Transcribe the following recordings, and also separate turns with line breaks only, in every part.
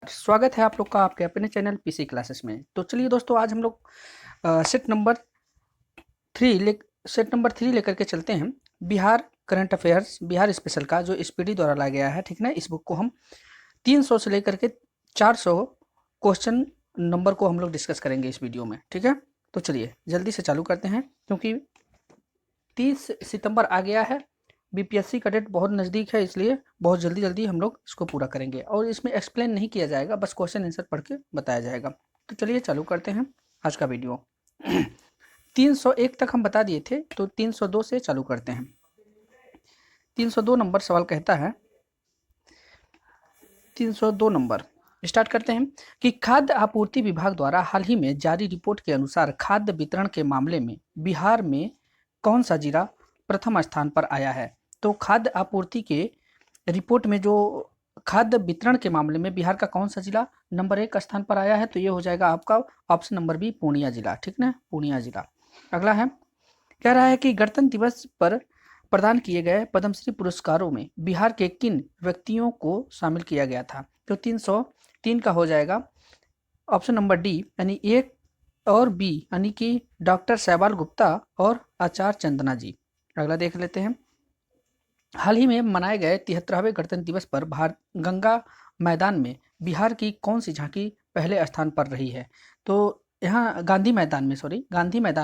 स्वागत है आप लोग का आपके अपने चैनल पीसी क्लासेस में। तो चलिए दोस्तों, आज हम लोग सेट नंबर सेट नंबर 3 लेकर के चलते हैं। Bihar current affairs Bihar special का जो स्पीडी द्वारा लाया गया है, ठीक ना। इस बुक को हम 300 से लेकर के 400 क्वेश्चन नंबर को हम लोग डिस्कस करेंगे इस वीडियो में, ठीक है। तो चलिए जल्दी से चालू करते हैं, क्योंकि 30 सितंबर आ गया है। बीपीएससी का डेट बहुत नज़दीक है, इसलिए बहुत जल्दी जल्दी हम लोग इसको पूरा करेंगे और इसमें एक्सप्लेन नहीं किया जाएगा, बस क्वेश्चन आंसर पढ़ के बताया जाएगा। तो चलिए चालू करते हैं आज का वीडियो। 301 तक हम बता दिए थे, तो 302 से चालू करते हैं। 302 नंबर सवाल कहता है, 302 नंबर स्टार्ट करते हैं कि खाद्य आपूर्ति विभाग द्वारा हाल ही में जारी रिपोर्ट के अनुसार खाद्य वितरण के मामले में बिहार में कौन सा जिला प्रथम स्थान पर आया है। तो खाद्य आपूर्ति के रिपोर्ट में जो खाद्य वितरण के मामले में बिहार का कौन सा जिला नंबर 1 स्थान पर आया है, तो ये हो जाएगा आपका ऑप्शन नंबर बी, पूर्णिया जिला, ठीक ना, पूर्णिया जिला। अगला है, कह रहा है कि गणतंत्र दिवस पर प्रदान किए गए पद्मश्री पुरस्कारों में बिहार के किन व्यक्तियों को शामिल किया गया था। तो 303 का हो जाएगा ऑप्शन नंबर डी, यानी ए और बी, यानी कि डॉक्टर शैवाल गुप्ता और आचार्य चंदना जी। अगला देख लेते हैं, हाल ही में मनाए गए 73वें गणतंत्र दिवस पर गंगा मैदान में बिहार की कौन सी झांकी पहले स्थान पर रही है। तो यहाँ गांधी मैदान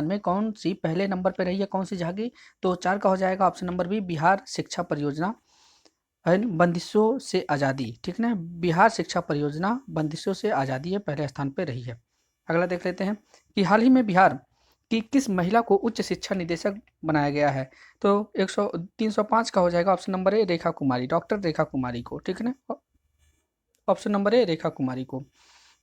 में कौन सी पहले नंबर पर रही है, कौन सी झांकी। तो 4 का हो जाएगा ऑप्शन नंबर बी, बिहार शिक्षा परियोजना बंदिशों से आज़ादी, ठीक ना। बिहार शिक्षा परियोजना बंदिशों से आज़ादी है पहले स्थान पर रही है। अगला देख लेते हैं कि हाल ही में बिहार कि किस महिला को उच्च शिक्षा निदेशक बनाया गया है। तो 305 का हो जाएगा option number A, Rekha Kumari, doctor Rekha Kumari को, ठीक है ना, option number A, Rekha Kumari को।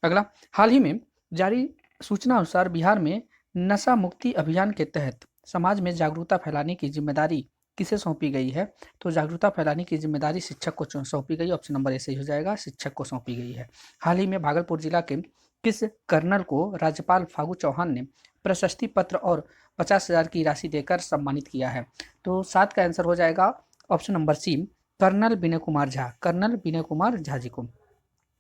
अगला, हाल ही में जारी सूचना अनुसार बिहार में नशा मुक्ति अभियान के तहत समाज में जागरूकता फैलाने की जिम्मेदारी किसे सौंपी गई है। तो जागरूकता फैलाने की जिम्मेदारी शिक्षक को सौंपी गई, ऑप्शन नंबर ए सही हो जाएगा, शिक्षक को सौंपी गई है। हाल ही में भागलपुर जिला के किस कर्नल को राज्यपाल फागू चौहान ने प्रशस्ति पत्र और 50,000 की राशि देकर सम्मानित किया है। तो 7 का आंसर हो जाएगा ऑप्शन नंबर सी, कर्नल विनय कुमार झा, कर्नल विनय कुमार झा जी को।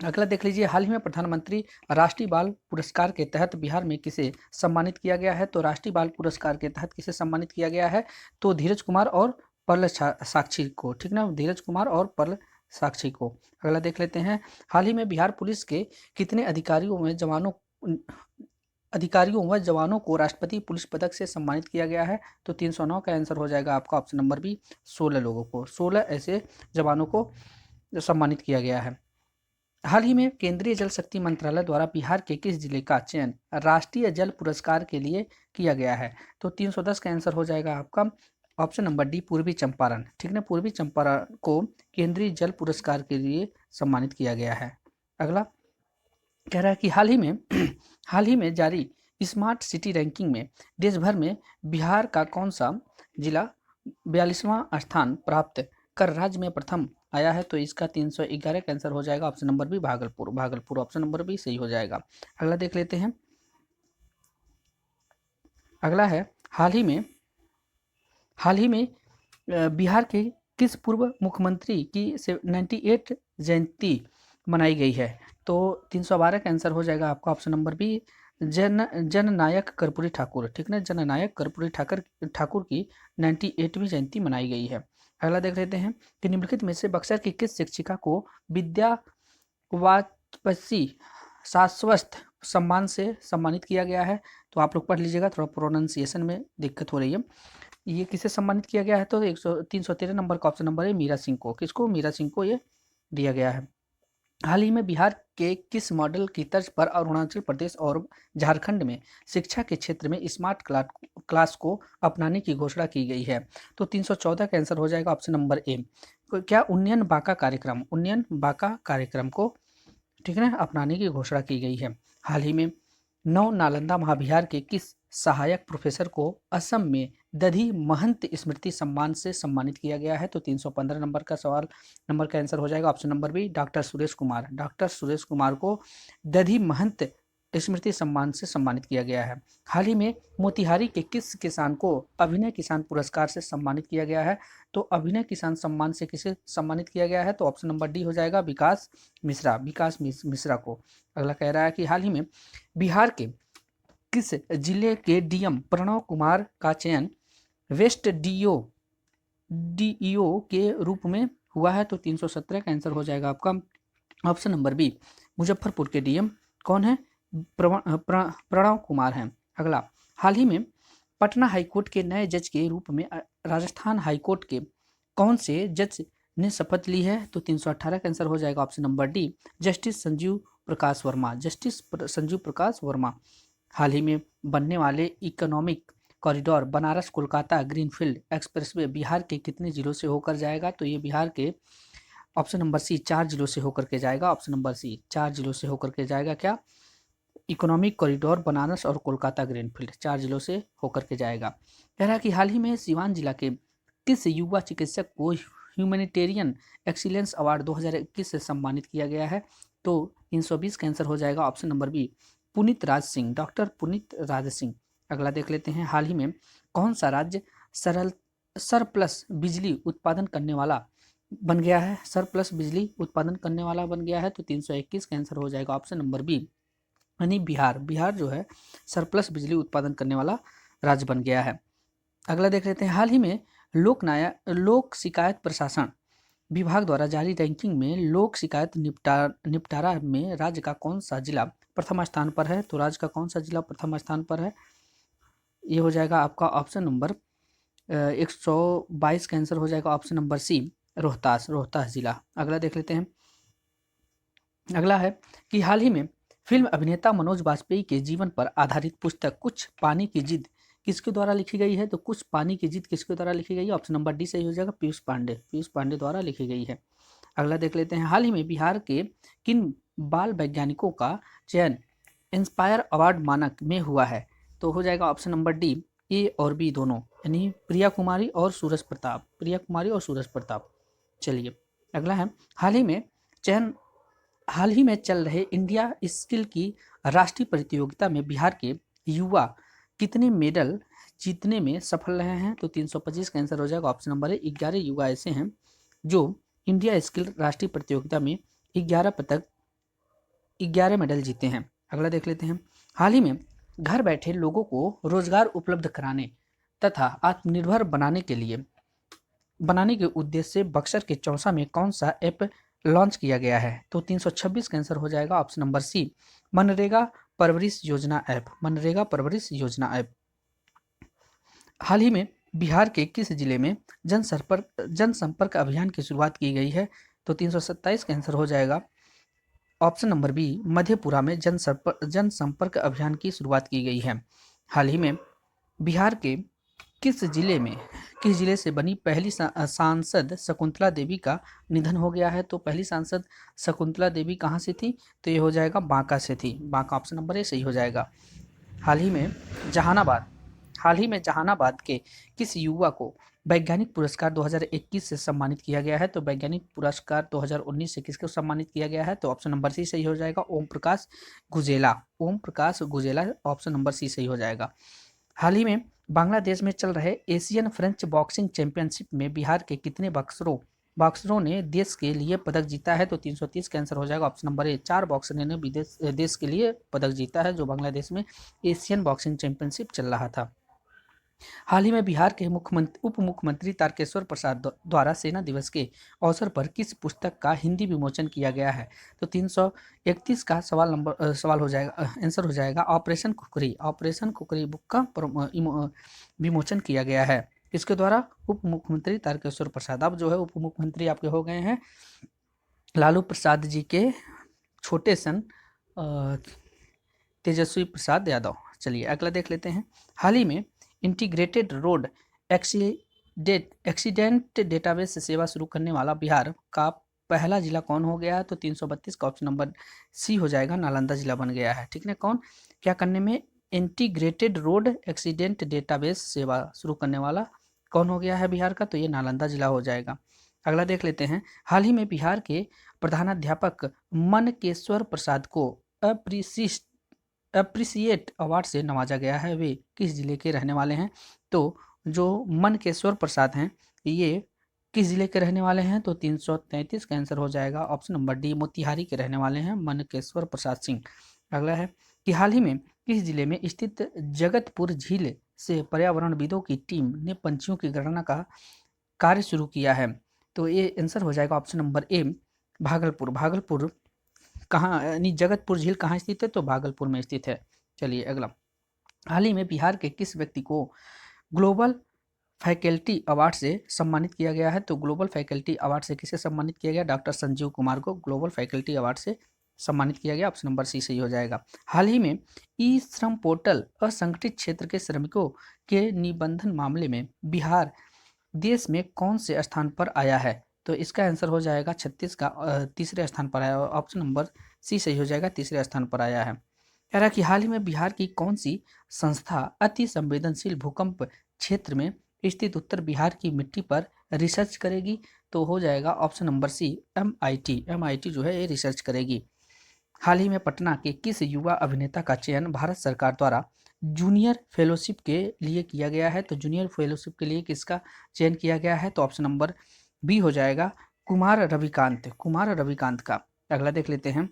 अगला देख लीजिए, हाल ही में प्रधानमंत्री राष्ट्रीय बाल पुरस्कार के तहत बिहार में किसे सम्मानित किया गया है। तो राष्ट्रीय बाल पुरस्कार के तहत किसे सम्मानित किया गया है, तो धीरज कुमार और पर्ल साक्षी को, ठीक ना, धीरज कुमार और पर्ल साक्षी को। अगला देख लेते हैं, हाल ही में बिहार पुलिस के कितने अधिकारियों व जवानों को राष्ट्रपति पुलिस पदक से सम्मानित किया गया है। तो 309 का आंसर हो जाएगा आपका ऑप्शन नंबर बी, 16 लोगों को, 16 ऐसे जवानों को सम्मानित किया गया है। हाल ही में केंद्रीय जल शक्ति मंत्रालय द्वारा बिहार के किस जिले का चयन राष्ट्रीय जल पुरस्कार के लिए किया गया है। तो 310 का आंसर हो जाएगा आपका ऑप्शन नंबर डी, पूर्वी चंपारण, ठीक ना, पूर्वी चंपारण को केंद्रीय जल पुरस्कार के लिए सम्मानित किया गया है। अगला कह रहा है कि हाल ही में जारी स्मार्ट सिटी रैंकिंग में देश भर में बिहार का कौन सा जिला 42वां स्थान प्राप्त कर राज्य में प्रथम आया है। तो इसका 311 का आंसर हो जाएगा option number B, Bhagalpur, Bhagalpur option number B सही हो जाएगा। अगला देख लेते हैं, अगला है, हाल ही में बिहार के किस पूर्व मुख्यमंत्री की 98 जयंती मनाई गई है। तो 312 का आंसर हो जाएगा आपका ऑप्शन नंबर बी, जननायक कर्पूरी ठाकुर, ठीक ना, जननायक कर्पूरी ठाकुर की 98वीं जयंती मनाई गई है। अगला देख लेते हैं कि निम्नलिखित में से बक्सर की किस शिक्षिका को विद्या वाचस्पति शाश्वत सम्मान से सम्मानित किया गया है। तो आप लोग पढ़ लीजिएगा, थोड़ा प्रोनाउंसिएशन में दिक्कत हो रही है। ये किसे सम्मानित किया गया है, तो 313 नंबर का ऑप्शन नंबर है मीरा सिंह को, किसको, मीरा सिंह को ये दिया गया है। हाल ही में बिहार के किस मॉडल की तर्ज पर अरुणाचल प्रदेश और झारखंड में शिक्षा के क्षेत्र में स्मार्ट क्लास को अपनाने की घोषणा की गई है। तो 314 का आंसर हो जाएगा ऑप्शन नंबर ए, क्या उन्नयन बाका कार्यक्रम को, ठीक है ना, अपनाने की घोषणा की गई है। हाल ही में नव नालंदा महाविहार के किस सहायक प्रोफेसर को असम में दधी महंत स्मृति सम्मान से सम्मानित किया गया है। तो 315 नंबर का आंसर हो जाएगा option number B, doctor Suresh Kumar, doctor Suresh Kumar को दधी महंत स्मृति सम्मान से सम्मानित किया गया है। हाल ही में मोतिहारी के किस किसान को अभिनय किसान पुरस्कार से सम्मानित किया गया है? तो अभिनय किसान सम्मान से किसे सम्मानित किया गया है? तो ऑप्शन नंबर डी हो जाएगा, विकास मिश्रा, मिश्रा को। अगला कह रहा है कि हाल ही में बिहार के किस जिले के डीएम प्रणव कुमार का चयन वेस्ट डीईओ के रूप में हुआ है? तो 317 का आंसर हो जाएगा आपका ऑप्शन नंबर बी, मुजफ्फरपुर के डीएम कौन है? प्रणव कुमार हैं। अगला, हाल ही में पटना हाईकोर्ट के नए जज के रूप में राजस्थान हाईकोर्ट के कौन से जज ने शपथ ली है? तो 318 का आंसर हो जाएगा option number D, justice Sanjeev Prakash Verma, justice Sanjeev Prakash Verma. हाल ही में बनने वाले economic corridor Banaras Kolkata greenfield expressway Bihar के कितने जिलों से होकर जाएगा? तो ये बिहार के ऑप्शन नंबर सी 4 जिलों से होकर के जाएगा। ऑप्शन नंबर सी 4 जिलों से होकर के जाएगा। क्या? इकोनॉमिक कॉरिडोर बनारस और कोलकाता ग्रीनफील्ड 4 जिलों से होकर के जाएगा। कह रहा है कि हाल ही में सीवान जिला के किस युवा चिकित्सक को ह्यूमैनिटेरियन एक्सीलेंस अवार्ड 2021 से सम्मानित किया गया है? तो 320 का आंसर हो जाएगा option number B, Puneet Raj Singh, doctor Puneet Raj Singh. अगला देख लेते हैं, हाल ही में कौन सा राज्य सरप्लस बिजली उत्पादन करने वाला बन गया है? सरप्लस बिजली उत्पादन करने वाला बन गया है। तो 321 का आंसर हो जाएगा ऑप्शन नंबर बी, यानी बिहार। बिहार जो है सरप्लस बिजली उत्पादन करने वाला राज्य बन गया है। अगला देख लेते हैं, हाल ही में लोक शिकायत प्रशासन विभाग द्वारा जारी रैंकिंग में लोक शिकायत निपटारा में राज्य का कौन सा जिला प्रथम स्थान पर है? तो राज्य का कौन सा जिला प्रथम स्थान पर है? ये हो जाएगा आपका ऑप्शन नंबर 122 का आंसर हो जाएगा ऑप्शन नंबर सी, रोहतास जिला। अगला देख लेते हैं, अगला है कि हाल ही में फिल्म अभिनेता मनोज बाजपेयी के जीवन पर आधारित पुस्तक कुछ पानी की जिद किसके द्वारा लिखी गई है? तो कुछ पानी की जिद किसके द्वारा लिखी गई है? ऑप्शन नंबर डी सही हो जाएगा, पीयूष पांडे द्वारा लिखी गई है। अगला देख लेते हैं, हाल ही में बिहार के किन बाल वैज्ञानिकों का चयन इंस्पायर अवार्ड मानक में हुआ है? तो हो जाएगा ऑप्शन नंबर डी, ए और बी दोनों, यानी प्रिया कुमारी और सूरज प्रताप। चलिए अगला है, हाल ही में चल रहे इंडिया स्किल की राष्ट्रीय प्रतियोगिता में बिहार के युवा कितने मेडल जीतने में सफल रहे हैं? तो 325 का आंसर हो जाएगा ऑप्शन नंबर ए, 11 युवा ऐसे हैं जो इंडिया स्किल राष्ट्रीय प्रतियोगिता में 11 मेडल जीते हैं। अगला देख लेते हैं, हाल ही में घर बैठे लोगों को रोजगार उपलब्ध कराने तथा आत्मनिर्भर बनाने के उद्देश्य से बक्सर के चौसा में कौन सा ऐप लॉन्च किया गया है? तो 326 का आंसर हो जाएगा ऑप्शन नंबर सी, मनरेगा परवरिश योजना ऐप। हाल ही में बिहार के किस जिले में जनसंपर्क अभियान की शुरुआत की गई है? तो 327 का आंसर हो जाएगा ऑप्शन नंबर बी, मधेपुरा में जनसंपर्क अभियान की शुरुआत की गई है। हाल ही में बिहार के किस जिले से बनी पहली सांसद शकुंतला देवी का निधन हो गया है? तो पहली सांसद शकुंतला देवी कहाँ से थी? तो ये हो जाएगा बांका से थी। बांका ऑप्शन नंबर ए सही हो जाएगा। हाल ही में जहानाबाद के किस युवा को वैज्ञानिक पुरस्कार 2021 से सम्मानित किया गया है? तो वैज्ञानिक पुरस्कार 2019 से किसको सम्मानित किया गया है? तो ऑप्शन नंबर सी सही हो जाएगा, ओम प्रकाश गुजेला ऑप्शन नंबर सी सही हो जाएगा। हाल ही में बांग्लादेश में चल रहे एशियन फ्रेंच बॉक्सिंग चैंपियनशिप में बिहार के कितने बॉक्सरों ने देश के लिए पदक जीता है? तो 330 का आंसर हो जाएगा ऑप्शन नंबर ए, 4 बॉक्सरों ने देश के लिए पदक जीता है जो बांग्लादेश में एशियन बॉक्सिंग चैंपियनशिप चल रहा था। हाल ही में बिहार के उप मुख्यमंत्री तारकेश्वर प्रसाद द्वारा सेना दिवस के अवसर पर किस पुस्तक का हिंदी विमोचन किया गया है? तो 331 का सवाल हो जाएगा, आंसर हो जाएगा ऑपरेशन कुकरी बुक का विमोचन किया गया है। किसके द्वारा? उप मुख्यमंत्री तारकेश्वर प्रसाद। अब जो है उप मुख्यमंत्री आपके हो गए हैं लालू प्रसाद जी के छोटे सन तेजस्वी प्रसाद यादव। चलिए अगला देख लेते हैं, हाल ही में इंटीग्रेटेड रोड एक्सीडेंट डेटाबेस सेवा शुरू करने वाला बिहार का पहला जिला कौन हो गया है? तो 332 का ऑप्शन नंबर सी हो जाएगा, नालंदा जिला बन गया है। ठीक है, कौन क्या करने में? इंटीग्रेटेड रोड एक्सीडेंट डेटाबेस सेवा शुरू करने वाला कौन हो गया है बिहार का? तो ये नालंदा जिला हो जाएगा। अगला देख लेते हैं, हाल ही में बिहार के प्रधानाध्यापक मनकेश्वर प्रसाद को अप्रिसिएट अवार्ड से नवाजा गया है वे किस जिले के रहने वाले हैं? तो जो मनकेश्वर प्रसाद हैं ये किस जिले के रहने वाले हैं? तो 333 का आंसर हो जाएगा ऑप्शन नंबर डी, मोतिहारी के रहने वाले हैं मनकेश्वर प्रसाद सिंह। अगला है कि हाल ही में किस जिले में स्थित जगतपुर झील से पर्यावरणविदों की टीम ने पंछियों की गणना का कार्य शुरू किया है? तो ये आंसर हो जाएगा ऑप्शन नंबर ए, भागलपुर। भागलपुर कहाँ यानी जगतपुर झील कहाँ स्थित है? तो भागलपुर में स्थित है। चलिए अगला, हाल ही में बिहार के किस व्यक्ति को ग्लोबल फैकल्टी अवार्ड से सम्मानित किया गया है? तो ग्लोबल फैकल्टी अवार्ड से किसे सम्मानित किया गया? डॉक्टर संजीव कुमार को ग्लोबल फैकल्टी अवार्ड से सम्मानित किया गया। ऑप्शन नंबर सी सही हो जाएगा। हाल ही में ई श्रम पोर्टल असंगठित क्षेत्र के श्रमिकों के निबंधन मामले में बिहार देश में कौन से स्थान पर आया है? तो इसका आंसर हो जाएगा 36 का तीसरे स्थान पर आया। ऑप्शन नंबर सी सही हो जाएगा, तीसरे स्थान पर आया है। कह रहा है कि हाल ही में बिहार की कौन सी संस्था अति संवेदनशील भूकंप क्षेत्र में स्थित उत्तर बिहार की मिट्टी पर रिसर्च करेगी? तो हो जाएगा option number C, MIT। MIT जो है ये रिसर्च करेगी। हाल ही में पटना के किस युवा अभिनेता का चयन भारत सरकार द्वारा जूनियर फेलोशिप के लिए किया गया है? तो जूनियर फेलोशिप के लिए किसका चयन किया गया है? तो ऑप्शन नंबर बी हो जाएगा, कुमार रविकांत। कुमार रविकांत का। अगला देख लेते हैं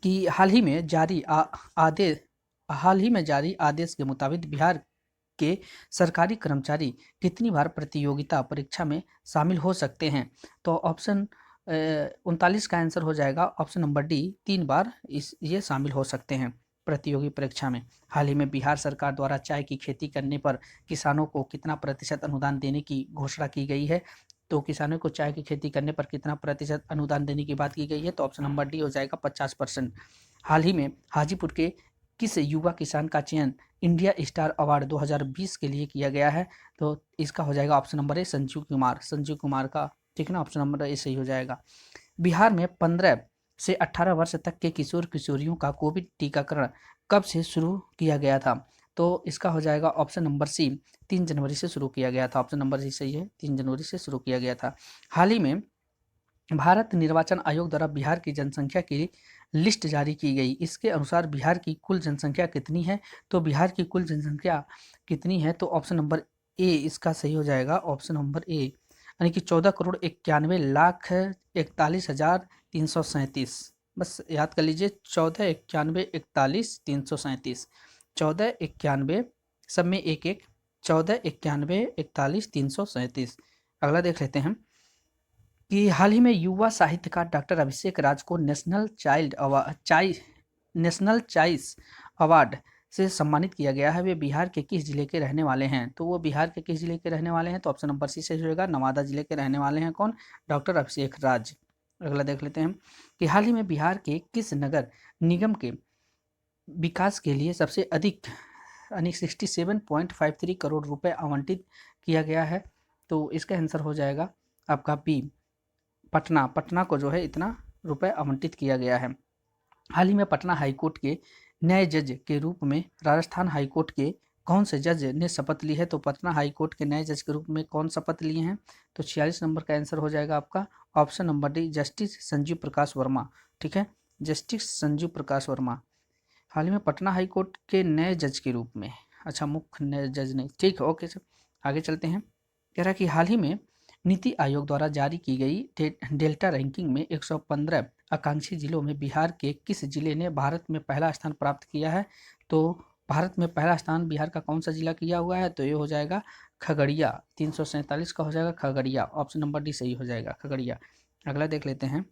कि हाल ही में जारी आदेश के मुताबिक बिहार के सरकारी कर्मचारी कितनी बार प्रतियोगिता परीक्षा में शामिल हो सकते हैं? तो ऑप्शन 39 का आंसर हो जाएगा ऑप्शन नंबर डी, 3 बार ये शामिल हो सकते हैं प्रतियोगी परीक्षा में। हाल ही में बिहार सरकार द्वारा चाय की खेती करने पर किसानों को कितना प्रतिशत अनुदान देने की घोषणा की गई है? तो किसानों को चाय की खेती करने पर कितना प्रतिशत अनुदान देने की बात की गई है? तो ऑप्शन नंबर डी हो जाएगा 50%। हाल ही में हाजीपुर के किस युवा किसान का चयन इंडिया स्टार अवार्ड 2020 के लिए किया गया है? तो इसका हो जाएगा ऑप्शन नंबर ए, संजीव कुमार। संजीव कुमार का, ठीक है ना, ऑप्शन नंबर ए सही हो जाएगा। बिहार में 15 से 18 वर्ष तक के किशोर किशोरियों का कोविड टीकाकरण कब से शुरू किया गया था? तो इसका हो जाएगा ऑप्शन नंबर सी, 3 जनवरी से शुरू किया गया था। ऑप्शन नंबर सी सही है, 3 जनवरी से शुरू किया गया था। हाल ही में भारत निर्वाचन आयोग द्वारा बिहार की जनसंख्या की लिस्ट जारी की गई। इसके अनुसार बिहार की कुल जनसंख्या कितनी है? तो बिहार की कुल जनसंख्या कितनी है? तो ऑप्शन नंबर ए इसका सही हो जाएगा, ऑप्शन नंबर ए, यानी कि 14,91,41,337। बस याद कर लीजिए, 14,91,41,337। 1491, सब में एक एक, 14,91,41,337। अगला देख लेते हैं कि हाल ही में युवा साहित्यकार डॉक्टर अभिषेक राज को नेशनल चॉइस अवार्ड से सम्मानित किया गया है। वे बिहार के किस जिले के रहने वाले हैं? तो वो बिहार के किस जिले के रहने वाले हैं? तो ऑप्शन नंबर सी से होगा, नवादा जिले के रहने वाले हैं। कौन? डॉक्टर अभिषेक राज। अगला देख लेते हैं कि हाल ही में बिहार के किस नगर निगम के विकास के लिए सबसे अधिक यानी 67.53 करोड़ रुपए आवंटित किया गया है? तो इसका आंसर हो जाएगा आपका बी, पटना। पटना को जो है इतना रुपए आवंटित किया गया है। हाल ही में पटना हाईकोर्ट के नए जज के रूप में राजस्थान हाईकोर्ट के कौन से जज ने शपथ ली है? तो पटना हाईकोर्ट के नए जज के रूप में कौन शपथ लिए हैं? तो 46 नंबर का आंसर हो जाएगा आपका option number D, justice Sanjeev Prakash Verma. ठीक है, जस्टिस संजीव प्रकाश वर्मा हाल ही में पटना हाईकोर्ट के नए जज के रूप में। अच्छा, मुख्य नए जज नहीं, ठीक है, ओके सर। आगे चलते हैं। कह रहा है कि हाल ही में नीति आयोग द्वारा जारी की गई डेल्टा रैंकिंग में 115 आकांक्षी जिलों में बिहार के किस जिले ने भारत में पहला स्थान प्राप्त किया है? तो भारत में पहला स्थान बिहार का कौन सा जिला किया हुआ है? तो ये हो जाएगा खगड़िया। 347 का हो जाएगा खगड़िया, ऑप्शन नंबर डी सही हो जाएगा, खगड़िया। अगला देख लेते हैं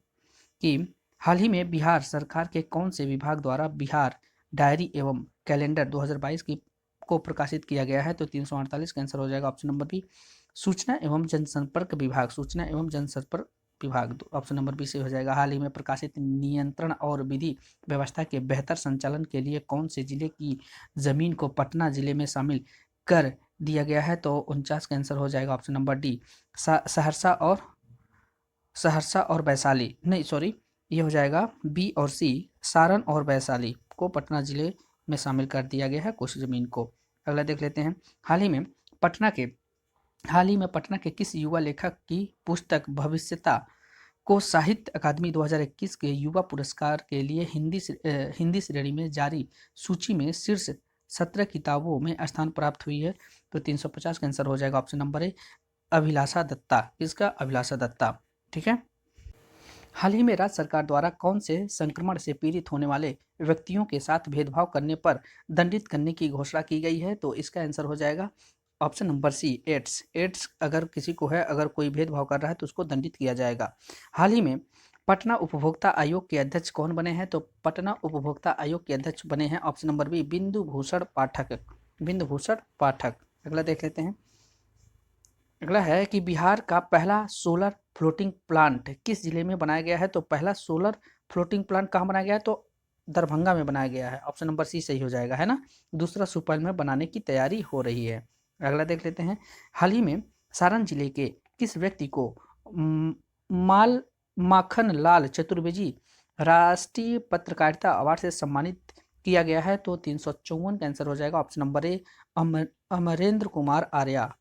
कि हाल ही में बिहार सरकार के कौन से विभाग द्वारा बिहार डायरी एवं कैलेंडर 2022 को प्रकाशित किया गया है? तो 348 का आंसर हो जाएगा ऑप्शन नंबर बी, सूचना एवं जनसंपर्क विभाग। सूचना एवं जनसंपर्क विभाग, ऑप्शन नंबर बी से हो जाएगा। हाल ही में प्रकाशित नियंत्रण और विधि व्यवस्था के बेहतर संचालन के लिए कौन से जिले की जमीन को पटना जिले में शामिल कर दिया गया है? तो 49 का आंसर हो जाएगा ऑप्शन नंबर डी, सहरसा और वैशाली, नहीं सॉरी, ये हो जाएगा बी और सी, सारण और वैशाली को पटना जिले में शामिल कर दिया गया है कुछ जमीन को। अगला देख लेते हैं। हाल ही में पटना के किस युवा लेखक की पुस्तक भविष्यता को साहित्य अकादमी 2021 के युवा पुरस्कार के लिए हिंदी श्रेणी में जारी सूची में शीर्ष 17 किताबों में स्थान प्राप्त हुई है। तो 350 का आंसर हो जाएगा ऑप्शन नंबर ए, अभिलाषा दत्ता। किसका? अभिलाषा दत्ता। ठीक है। हाल ही में राज्य सरकार द्वारा कौन से संक्रमण से पीड़ित होने वाले व्यक्तियों के साथ भेदभाव करने पर दंडित करने की घोषणा की गई है? तो इसका आंसर हो जाएगा option number C, AIDS. AIDS अगर किसी को है, अगर कोई भेदभाव कर रहा है तो उसको दंडित किया जाएगा। हाल ही में पटना उपभोक्ता आयोग के अध्यक्ष कौन बने हैं? तो पटना उपभोक्ता आयोग के अध्यक्ष बने हैं ऑप्शन नंबर बी, बिंदु भूषण पाठक। बिंदु भूषण पाठक। अगला देख लेते हैं। अगला है कि बिहार का पहला सोलर फ्लोटिंग प्लांट किस जिले में बनाया गया है? तो पहला सोलर फ्लोटिंग प्लांट कहाँ बनाया गया है? तो दरभंगा में बनाया गया है। ऑप्शन नंबर सी सही हो जाएगा, है ना। दूसरा सुपौल में बनाने की तैयारी हो रही है। अगला देख लेते हैं। हाल ही में सारण जिले के किस व्यक्ति को माल माखन लाल चतुर्वेदी राष्ट्रीय पत्रकारिता अवार्ड से सम्मानित किया गया है? तो 354 का आंसर हो जाएगा option number A, Amarendra Kumar Arya.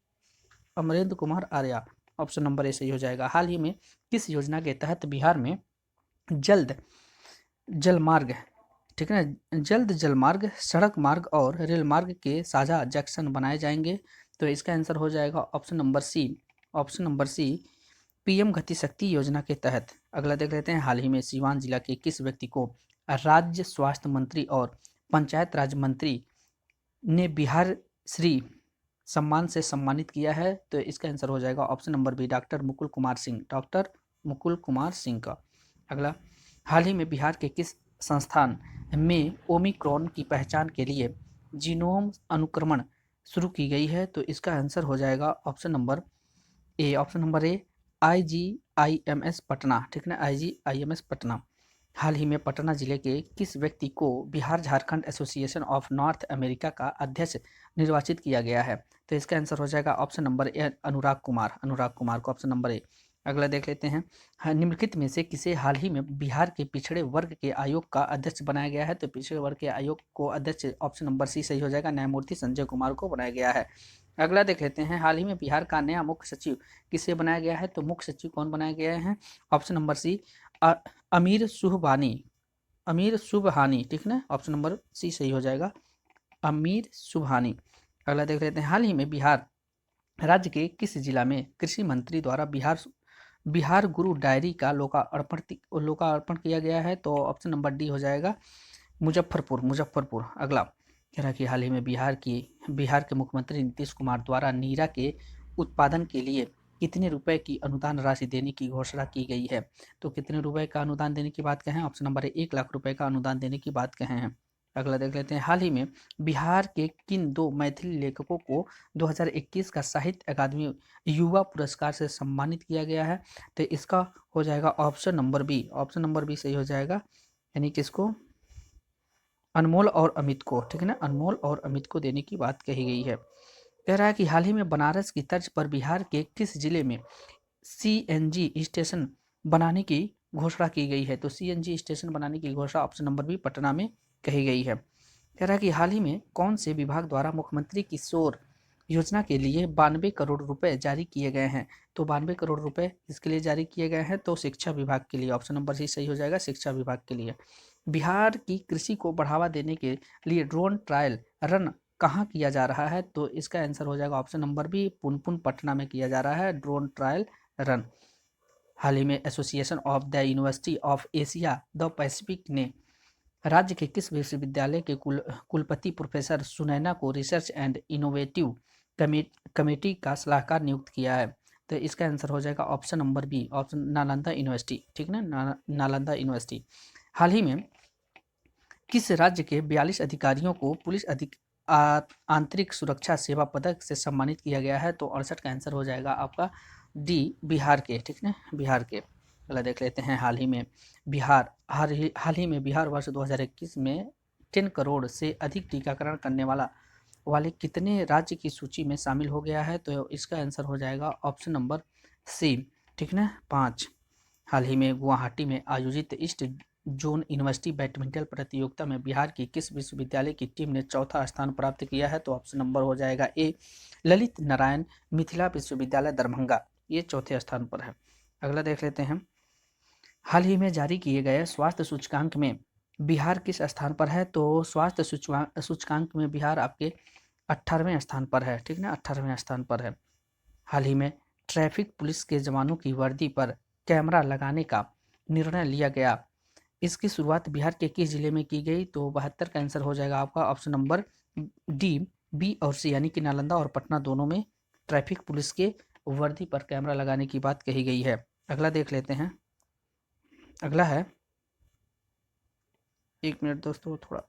Amarendra Kumar Arya. Option number A सही हो जाएगा। हाल ही में किस योजना के तहत बिहार में जल्द जलमार्ग, ठीक है ना, जल्द जलमार्ग, सड़क मार्ग और रेल मार्ग के साझा जंक्शन बनाए जाएंगे? तो इसका आंसर हो जाएगा option number C. Option number C, PM Gati Shakti योजना के तहत। अगला देख लेते हैं। हाल ही में सीवान जिला के किस व्यक्ति को राज्य स्वास्थ्य मंत्री और पंचायत राज मंत्री ने बिहार श्री सम्मान से सम्मानित किया है? तो इसका आंसर हो जाएगा option number B, doctor Mukul Kumar Singh. Doctor Mukul Kumar Singh का। अगला, हाल ही में बिहार के किस संस्थान में ओमिक्रॉन की पहचान के लिए जीनोम अनुक्रमण शुरू की गई है? तो इसका आंसर हो जाएगा ऑप्शन नंबर ए। ऑप्शन नंबर ए, IGIMS पटना। ठीक है ना, IGIMS पटना। हाल ही में पटना जिले के किस व्यक्ति को Bihar Jharkhand association of north America का अध्यक्ष निर्वाचित किया गया है? तो इसका आंसर हो जाएगा ऑप्शन नंबर ए, अनुराग कुमार। अनुराग कुमार को ऑप्शन नंबर ए। अगला देख लेते हैं। निम्नलिखित में से किसे हाल ही में बिहार के पिछड़े वर्ग के आयोग का अध्यक्ष बनाया गया है? तो पिछड़े वर्ग के आयोग को अध्यक्ष ऑप्शन नंबर सी सही हो जाएगा, न्यायमूर्ति संजय कुमार को बनाया गया है। अगला देख लेते हैं। हाल ही में बिहार का नया मुख्य सचिव किसे बनाया गया है? तो मुख्य सचिव कौन बनाया गया है? ऑप्शन नंबर सी, अमीर सुबहानी। अमीर सुबहानी। ठीक ना, ऑप्शन नंबर सी सही हो जाएगा, अमीर सुबहानी। अगला देख लेते हैं। हाल ही में बिहार राज्य के किस जिला में कृषि मंत्री द्वारा बिहार गुरु डायरी का लोकार्पण किया गया है? तो ऑप्शन नंबर डी हो जाएगा, मुजफ्फरपुर। मुजफ्फरपुर। अगला कह रहा है कि हाल ही में बिहार के मुख्यमंत्री नीतीश कुमार द्वारा नीरा के उत्पादन के लिए कितने रुपए की अनुदान राशि देने की घोषणा की गई है? तो कितने रुपए का अनुदान देने की बात कहें? ऑप्शन नंबर 1 लाख रुपए का अनुदान देने की बात कहे हैं। अगला देख लेते हैं। हाल ही में बिहार के किन 2 मैथिली लेखकों को 2021 का साहित्य अकादमी युवा पुरस्कार से सम्मानित किया गया है? तो इसका हो जाएगा option number B. Option number B सही हो जाएगा, यानी किसको? अनमोल और अमित को। ठीक है ना, अनमोल और अमित को देने की बात कही गई है। कह रहा है कि हाल ही में बनारस की तर्ज पर बिहार के किस जिले में CNG स्टेशन बनाने की घोषणा की गई है? तो CNG स्टेशन बनाने की घोषणा ऑप्शन नंबर बी, पटना में कही गई है। कह रहा है कि हाल ही में कौन से विभाग द्वारा मुख्यमंत्री किशोर योजना के लिए 92 करोड़ रुपए जारी किए गए हैं? तो 92 करोड़ रुपए इसके लिए जारी किए गए हैं? तो शिक्षा विभाग के लिए। ऑप्शन नंबर सी सही हो जाएगा, शिक्षा विभाग के लिए। बिहार की कृषि को बढ़ावा देने के लिए ड्रोन ट्रायल रन कहाँ किया जा रहा है? तो इसका आंसर हो जाएगा option number B, Punpun Patna में किया जा रहा है ड्रोन ट्रायल रन। हाल ही में association of the university of Asia the Pacific ने राज्य के किस विश्वविद्यालय के कुलपति प्रोफेसर सुनैना को रिसर्च एंड इनोवेटिव कमेटी का सलाहकार नियुक्त किया है? तो इसका आंसर हो जाएगा option number B, option Nalanda university. ठीक ना, नालंदा यूनिवर्सिटी। हाल ही में किस राज्य के 42 अधिकारियों को पुलिस आंतरिक सुरक्षा सेवा पदक से सम्मानित किया गया है? तो 68 का आंसर हो जाएगा आपका डी, बिहार के। ठीक है, बिहार के। अगला देख लेते हैं। हाल ही में बिहार वर्ष 2021 में 10 करोड़ से अधिक टीकाकरण करने वाले कितने राज्य की सूची में शामिल हो गया है? तो इसका आंसर हो जाएगा ऑप्शन नंबर सी। ठीक ना, 5। हाल ही में गुवाहाटी में आयोजित ईस्ट जोन यूनिवर्सिटी बैडमिंटन प्रतियोगिता में बिहार की किस विश्वविद्यालय की टीम ने चौथा स्थान प्राप्त किया है? तो ऑप्शन नंबर हो जाएगा ए, ललित नारायण मिथिला विश्वविद्यालय दरभंगा, ये चौथे स्थान पर है। अगला देख लेते हैं। हाल ही में जारी किए गए स्वास्थ्य सूचकांक में बिहार किस स्थान पर है? तो स्वास्थ्य सूचकांक में बिहार आपके 18वें स्थान पर है, ठीक ना, 18वें स्थान पर है। हाल ही में ट्रैफिक पुलिस के जवानों की वर्दी पर कैमरा लगाने का निर्णय लिया गया। इसकी शुरुआत बिहार के किस जिले में की गई? तो 72 का आंसर हो जाएगा आपका ऑप्शन नंबर डी, बी और सी, यानी कि नालंदा और पटना दोनों में ट्रैफिक पुलिस के वर्दी पर कैमरा लगाने की बात कही गई है। अगला देख लेते हैं। अगला है, एक मिनट दोस्तों, थोड़ा